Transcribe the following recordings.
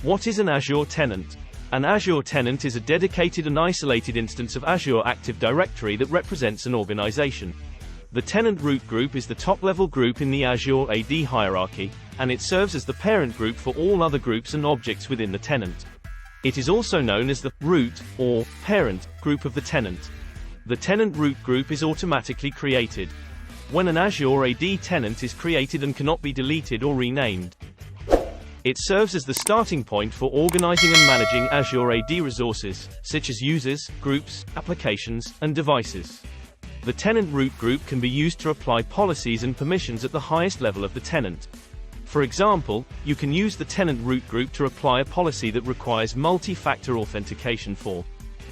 What is an Azure tenant? An Azure tenant is a dedicated and isolated instance of Azure Active Directory that represents an organization. The tenant root group is the top-level group in the Azure AD hierarchy, and it serves as the parent group for all other groups and objects within the tenant. It is also known as the root, or parent, group of the tenant. The tenant root group is automatically created when an Azure AD tenant is created and cannot be deleted or renamed. It serves as the starting point for organizing and managing Azure AD resources, such as users, groups, applications, and devices. The tenant root group can be used to apply policies and permissions at the highest level of the tenant. For example, you can use the tenant root group to apply a policy that requires multi-factor authentication for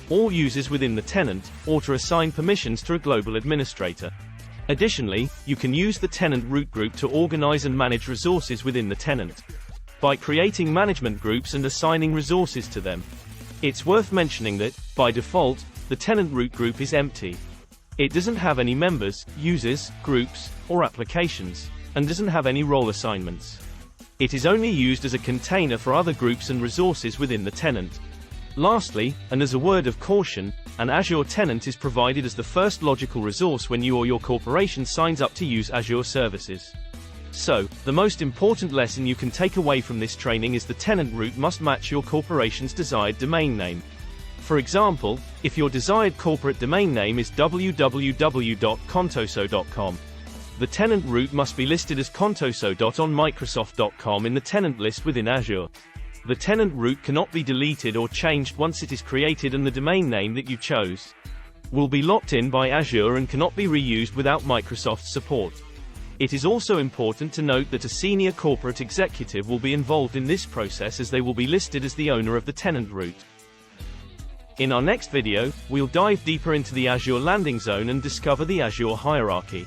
all users within the tenant, or to assign permissions to a global administrator. Additionally, you can use the tenant root group to organize and manage resources within the tenant by creating management groups and assigning resources to them. It's worth mentioning that, by default, the tenant root group is empty. It doesn't have any members, users, groups, or applications, and doesn't have any role assignments. It is only used as a container for other groups and resources within the tenant. Lastly, and as a word of caution, an Azure tenant is provided as the first logical resource when you or your corporation signs up to use Azure services. So, the most important lesson you can take away from this training is the tenant root must match your corporation's desired domain name. For example, if your desired corporate domain name is www.contoso.com, the tenant root must be listed as contoso.onmicrosoft.com in the tenant list within Azure. The tenant root cannot be deleted or changed once it is created, and the domain name that you chose will be locked in by Azure and cannot be reused without Microsoft's support. It is also important to note that a senior corporate executive will be involved in this process, as they will be listed as the owner of the tenant root. In our next video, we'll dive deeper into the Azure Landing Zone and discover the Azure hierarchy.